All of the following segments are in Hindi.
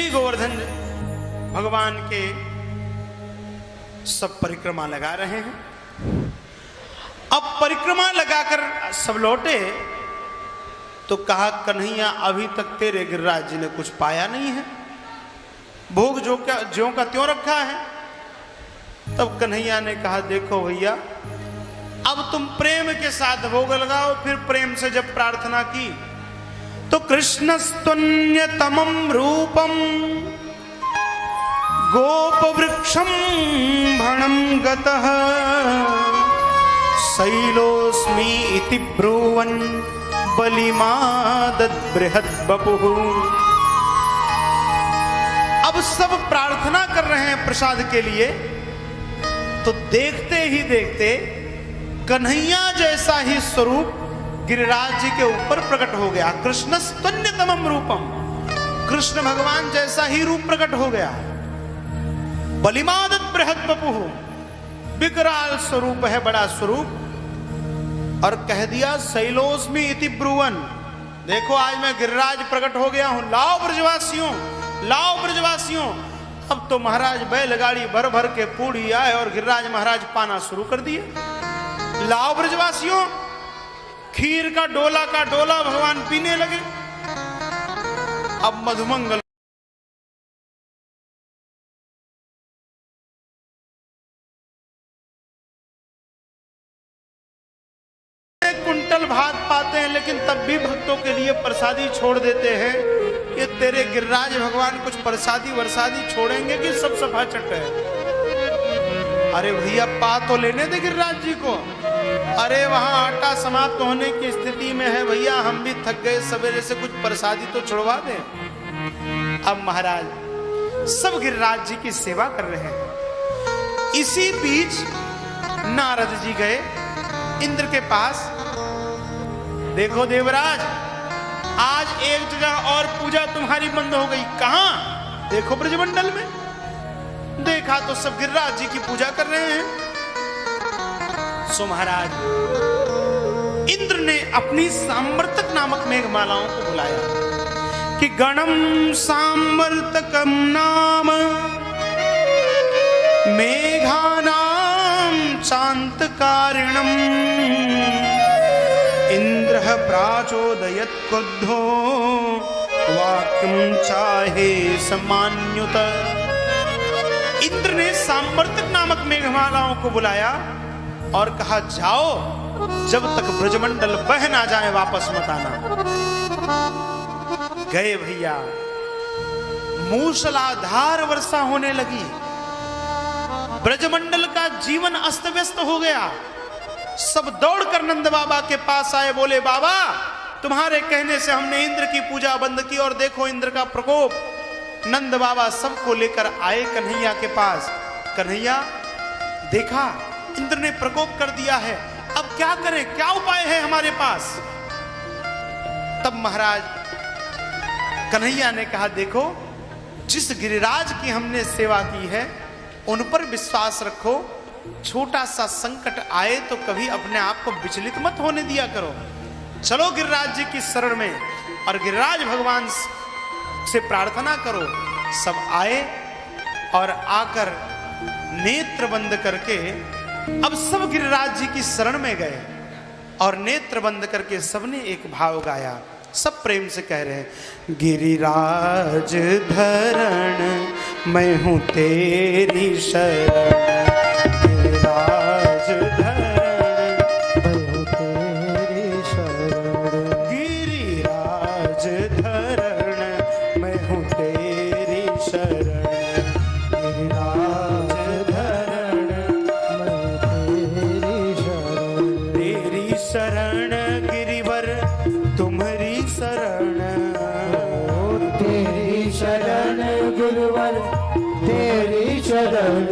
श्री गोवर्धन भगवान के सब परिक्रमा लगा रहे हैं। अब परिक्रमा लगाकर सब लौटे तो कहा, कन्हैया अभी तक तेरे गिरिराज जी ने कुछ पाया नहीं है, भोग ज्यों का त्यों रखा है। तब कन्हैया ने कहा, देखो भैया, अब तुम प्रेम के साथ भोग लगाओ। फिर प्रेम से जब प्रार्थना की तो कृष्णस्तुन्यतमं रूपम गोप वृक्षम भणम गतः शैलोस्मि इति ब्रुवन् बलिमादद् बृहद् बपुः। अब सब प्रार्थना कर रहे हैं प्रसाद के लिए, तो देखते ही देखते कन्हैया जैसा ही स्वरूप गिरिराज जी के ऊपर प्रकट हो गया। कृष्णस्तुन्यतमं रूपम, कृष्ण भगवान जैसा ही रूप प्रकट हो गया। बलिमादद् बृहद् बपुः, विकराल स्वरूप है, बड़ा स्वरूप। और कह दिया, शैलोस्मि इति ब्रुवन्, देखो आज मैं गिरिराज प्रकट हो गया हूं, लाओ ब्रजवासियों, लाओ ब्रजवासियों। अब तो महाराज बैलगाड़ी भर भर के पूड़ी आए और गिरिराज महाराज पाना शुरू कर दिए। लाओ ब्रजवासियों, खीर का डोला भगवान पीने लगे। अब मधुमंगल कुंटल भात पाते हैं, लेकिन तब भी भक्तों के लिए प्रसादी छोड़ देते हैं। ये तेरे गिरिराज भगवान कुछ प्रसादी वरसादी छोड़ेंगे कि सब सफा चट है? अरे भैया, पा तो लेने दे गिरिराज जी को। अरे वहां आटा समाप्त होने की स्थिति में है भैया, हम भी थक गए, सवेरे से कुछ प्रसादी तो छुड़वा दे। अब महाराज सब गिरिराज जी की सेवा कर रहे हैं। इसी बीच नारद जी गए इंद्र के पास। देखो देवराज, आज एक जगह और पूजा तुम्हारी बंद हो गई। कहां? देखो ब्रजमंडल में। देखा तो सब गिरिराज जी की पूजा कर रहे हैं। सो महाराज इंद्र ने अपनी सांवर्तक नामक मेघमालाओं को बुलाया कि गणम सांवर्तकम नाम मेघानाम शांतकारिणम इंद्र प्राचोदयत् क्रुद्धो वाक्यम चाहे समान्युत। इंद्र ने सांवर्तक नामक मेघमालाओं को बुलाया और कहा, जाओ, जब तक ब्रजमंडल बह ना जाए वापस मत आना। गए भैया, मूसलाधार वर्षा होने लगी। ब्रजमंडल का जीवन अस्त व्यस्त हो गया। सब दौड़कर नंद बाबा के पास आए, बोले, बाबा तुम्हारे कहने से हमने इंद्र की पूजा बंद की और देखो इंद्र का प्रकोप। नंद बाबा सबको लेकर आए कन्हैया के पास। कन्हैया, देखा इंद्र ने प्रकोप कर दिया है, अब क्या करें, क्या उपाय है हमारे पास? तब महाराज कन्हैया ने कहा, देखो जिस गिरिराज की हमने सेवा की है उन पर विश्वास रखो। छोटा सा संकट आए तो कभी अपने आप को विचलित मत होने दिया करो। चलो गिरिराज जी की शरण में और गिरिराज भगवान से प्रार्थना करो। सब आए और आकर नेत्र बंद करके अब सब गिरिराज जी की शरण में गए और नेत्र बंद करके सबने एक भाव गाया। सब प्रेम से कह रहे हैं, गिरिराज धरण मैं हूं तेरी शरण, गिरिराज धरण मैं हूं तेरी शरण, गिरिराज धरण मैं हूं तेरी शरण, गिरिराज धरण मैं तेरी शरण, गिरिवर तुम्हारी शरण, तेरी शरण गुरुवर तेरी शरण,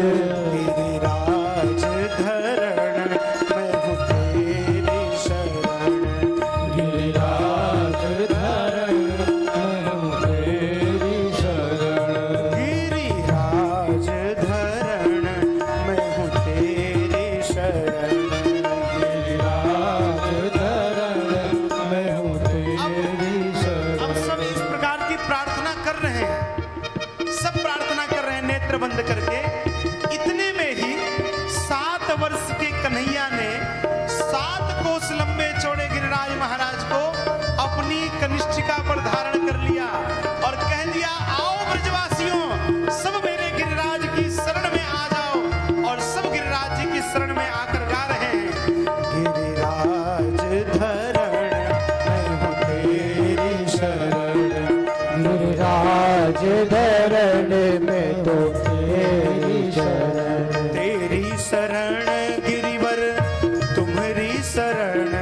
शरण,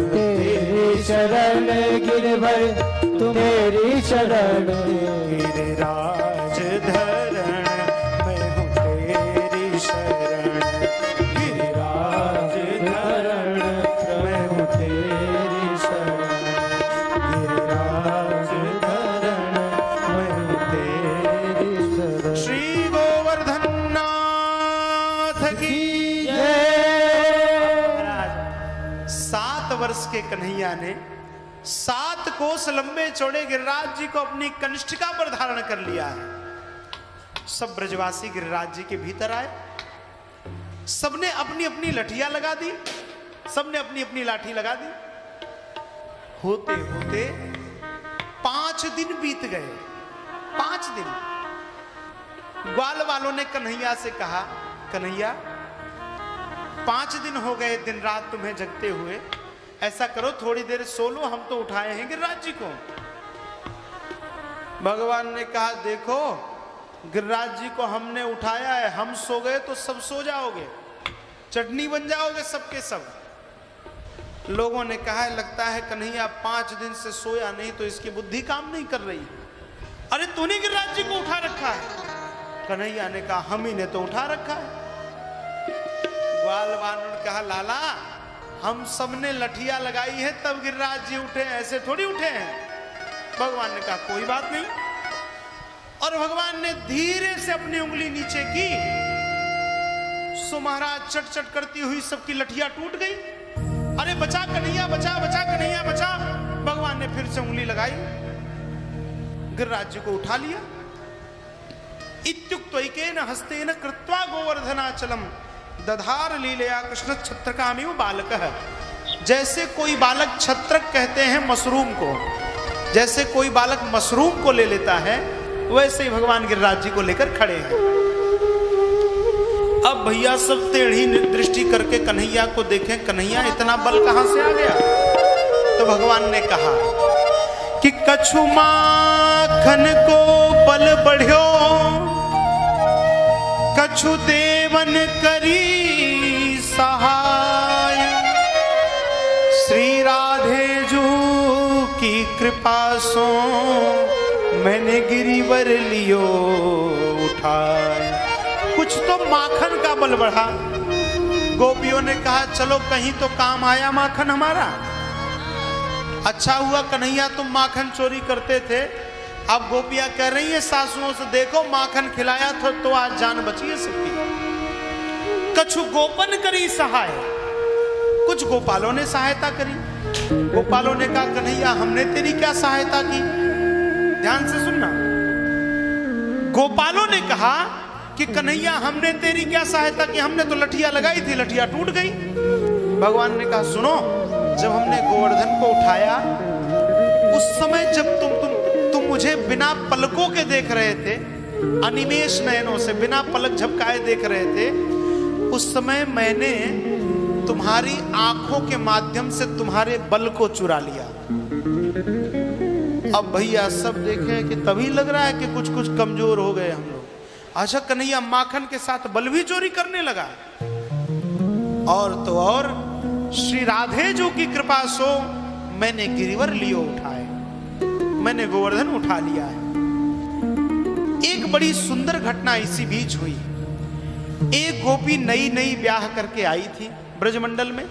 तेरी शरण गिरवर तुम्हारी शरण, गिरिराज धरण मैं हूँ तेरी शरण, गिरिराज धरण मैं हूँ तेरी शरण, गिरिराज धरण मैं हूँ तेरी शरण। श्री गोवर्धन नाथ की महाराज 7 वर्ष के कन्हैया ने 7 कोस लंबे चौड़े गिरिराज जी को अपनी कनिष्ठिका पर धारण कर लिया है। सब ब्रजवासी गिरिराज जी के भीतर आए, सबने अपनी अपनी लठियां लगा दी, सबने अपनी अपनी लाठी लगा दी। होते होते 5 दिन बीत गए। 5 दिन ग्वाल वालों ने कन्हैया से कहा, कन्हैया 5 दिन हो गए दिन रात तुम्हें जगते हुए, ऐसा करो थोड़ी देर सो लो, हम तो उठाए हैं गिरिराज जी को। भगवान ने कहा देखो गिरिराज जी को हमने उठाया है, हम सो गए तो सब सो जाओगे, चटनी बन जाओगे सबके सब। लोगों ने कहा लगता है कन्हैया 5 दिन से सोया नहीं तो इसकी बुद्धि काम नहीं कर रही। अरे तूने गिरिराज जी को उठा रखा है। कन्हैया ने कहा हम ही ने तो उठा रखा है। ग्वाल वालों ने कहा लाला हम सबने लठिया लगाई है तब गिरिराज जी उठे, ऐसे थोड़ी उठे हैं। भगवान ने कहा कोई बात नहीं, और भगवान ने धीरे से अपनी उंगली नीचे की, सो महाराज चट चट करती हुई सबकी लठिया टूट गई। अरे बचा कन्हैया, बचा बचा कन्हैया बचा। भगवान ने फिर से उंगली लगाई, गिरिराज जी को उठा लिया। इत्युक्तैकेन हस्तेन कृत्वा गोवर्धनाचलम दधार लीलया कृष्ण छत्रकामिव बालकः। जैसे कोई बालक छत्रक कहते हैं मशरूम को, जैसे कोई बालक मशरूम को ले लेता है, वैसे ही भगवान गिरिराज जी को लेकर खड़े हैं। अब भैया सब टेढ़ी दृष्टि करके कन्हैया को देखें, कन्हैया इतना बल कहां से आ गया। तो भगवान ने कहा कि कछु माखन को बल बढ़्यो, कछु देवन करी सहाय, श्री राधे जू की कृपा सो मैंने गिरिवर लियो उठाए। कुछ तो माखन का बल बढ़ा। गोपियों ने कहा चलो कहीं तो काम आया माखन हमारा। अच्छा हुआ कन्हैया तुम माखन चोरी करते थे। अब गोपियां कह रही है सासुओं से देखो माखन खिलाया तो आज जान बची है सबकी। कछु गोपन करी सहाय, कुछ गोपालों ने सहायता करी। गोपालों ने कहा कन्हैया हमने तेरी क्या सहायता की। ध्यान से सुनना। गोपालों ने कहा कि कन्हैया हमने तेरी क्या सहायता की, हमने तो लठिया लगाई थी, लठिया टूट गई। भगवान ने कहा सुनो, जब हमने गोवर्धन को उठाया उस समय जब तुम मुझे बिना पलकों के देख रहे थे, अनिमेष नयनों से बिना पलक झपकाए देख रहे थे, उस समय मैंने तुम्हारी आंखों के माध्यम से तुम्हारे बल को चुरा लिया। अब भैया सब देखें कि तभी लग रहा है कि कुछ कुछ कमजोर हो गए हम लोग। अच्छा कन्हैया माखन के साथ बल भी चोरी करने लगा। और तो और श्री राधे जो की कृपा सो मैंने गिरिवर लियो उठाए, मैंने गोवर्धन उठा लिया है। एक बड़ी सुंदर घटना इसी बीच हुई। एक गोपी नई नई ब्याह करके आई थी ब्रजमंडल में।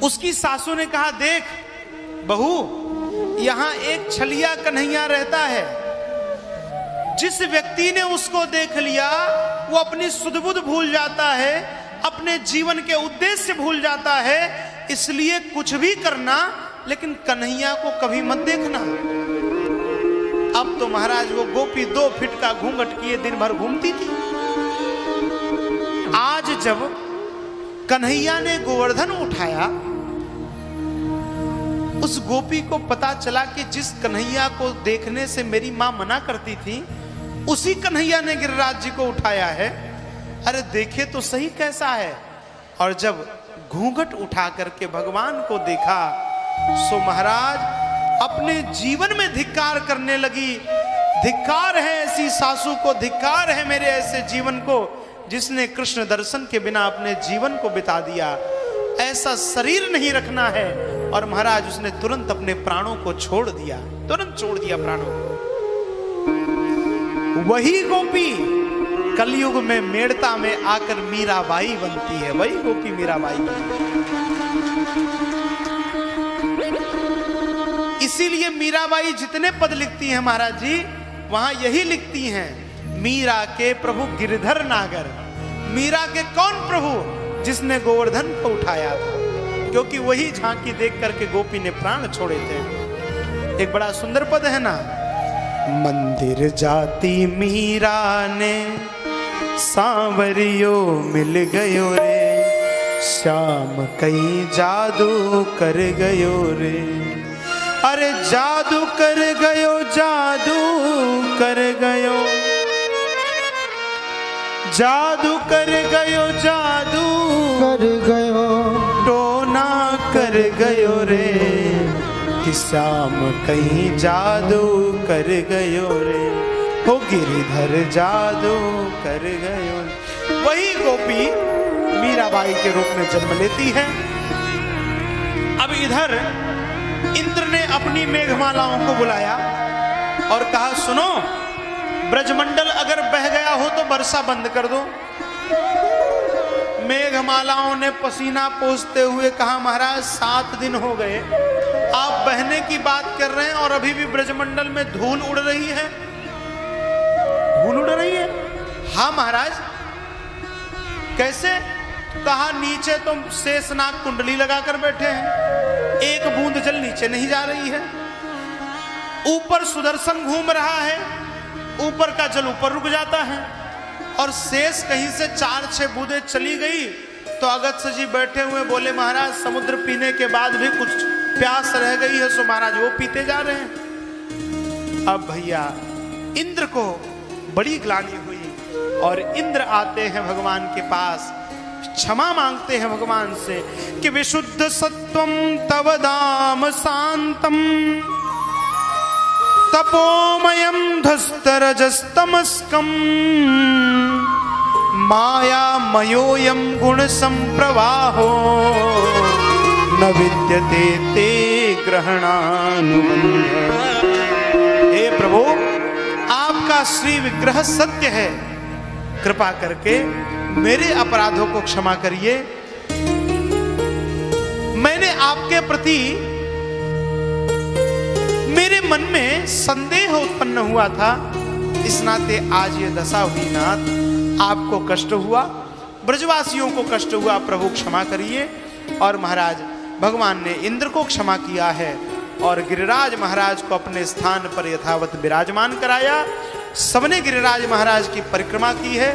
उसकी सासू ने कहा देख बहू यहां एक छलिया कन्हैया रहता है, जिस व्यक्ति ने उसको देख लिया वो अपनी सुध-बुध भूल जाता है, अपने जीवन के उद्देश्य भूल जाता है। इसलिए कुछ भी करना लेकिन कन्हैया को कभी मत देखना। अब तो महाराज वो गोपी 2 फीट का घूंघट किए दिन भर घूमती थी। आज जब कन्हैया ने गोवर्धन उठाया, उस गोपी को पता चला कि जिस कन्हैया को देखने से मेरी मां मना करती थी उसी कन्हैया ने गिरिराज जी को उठाया है। अरे देखे तो सही कैसा है। और जब घूंघट उठा करके भगवान को देखा सो महाराज अपने जीवन में धिक्कार करने लगी। धिक्कार है ऐसी सासू को, धिक्कार है मेरे ऐसे जीवन को जिसने कृष्ण दर्शन के बिना अपने जीवन को बिता दिया, ऐसा शरीर नहीं रखना है। और महाराज उसने तुरंत अपने प्राणों को छोड़ दिया, तुरंत छोड़ दिया प्राणों को। वही गोपी कलयुग में मेड़ता में आकर मीराबाई बनती है, वही गोपी मीराबाई बनती है। इसीलिए मीराबाई जितने पद लिखती हैं महाराज जी, वहां यही लिखती हैं, मीरा के प्रभु गिरधर नागर। मीरा के कौन प्रभु? जिसने गोवर्धन को उठाया था, क्योंकि वही झांकी देख करके गोपी ने प्राण छोड़े थे। एक बड़ा सुंदर पद है ना, मंदिर जाती मीरा ने सांवरियो मिल गयो रे, श्याम कई जादू कर गयो रे। अरे जादू कर गयो, जादू कर गयो, जादू कर गयो, जादू कर गयो, टोना कर गयो रे, कि श्याम कहीं जादू कर गयो रे, हो गिरिधर जादू कर गयो। वही गोपी मीराबाई के रूप में जन्म लेती है। अब इधर इंद्र ने अपनी मेघमालाओं को बुलाया और कहा, सुनो, ब्रजमंडल अगर बह गया हो तो वर्षा बंद कर दो। मेघमालाओं ने पसीना पोंछते हुए कहा, महाराज 7 दिन हो गए, आप बहने की बात कर रहे हैं और अभी भी ब्रजमंडल में धूल उड़ रही है। धूल उड़ रही है? हाँ महाराज। कैसे? कहा, नीचे तो शेषनाग कुंडली लगाकर बैठे हैं, एक बूंद जल नीचे नहीं जा रही है। ऊपर सुदर्शन घूम रहा है, ऊपर का जल ऊपर रुक जाता है, और शेष कहीं से 4-6 बूंदें चली गई तो अगस्त्य जी बैठे हुए बोले, महाराज समुद्र पीने के बाद भी कुछ प्यास रह गई है, सो महाराज वो पीते जा रहे हैं। अब भैया इंद्र को बड़ी ग्लानि हुई और इंद्र आते हैं भगवान के पास, क्षमा मांगते हैं भगवान से कि विशुद्ध सत्वम तव धाम शांतम तपोमयम धस्तरजस्तमस्कम मायामयोऽयं गुण संप्रवाहो न विद्यते ते ग्रहणानुबंध। हे प्रभु, आपका श्री विग्रह सत्य है, कृपा करके मेरे अपराधों को क्षमा करिए। मैंने आपके प्रति, मेरे मन में संदेह उत्पन्न हुआ था, इस नाते आज ये दशा हुई। नाथ, आपको कष्ट हुआ, ब्रजवासियों को कष्ट हुआ, प्रभु क्षमा करिए। और महाराज भगवान ने इंद्र को क्षमा किया है और गिरिराज महाराज को अपने स्थान पर यथावत विराजमान कराया। सबने गिरिराज महाराज की परिक्रमा की है।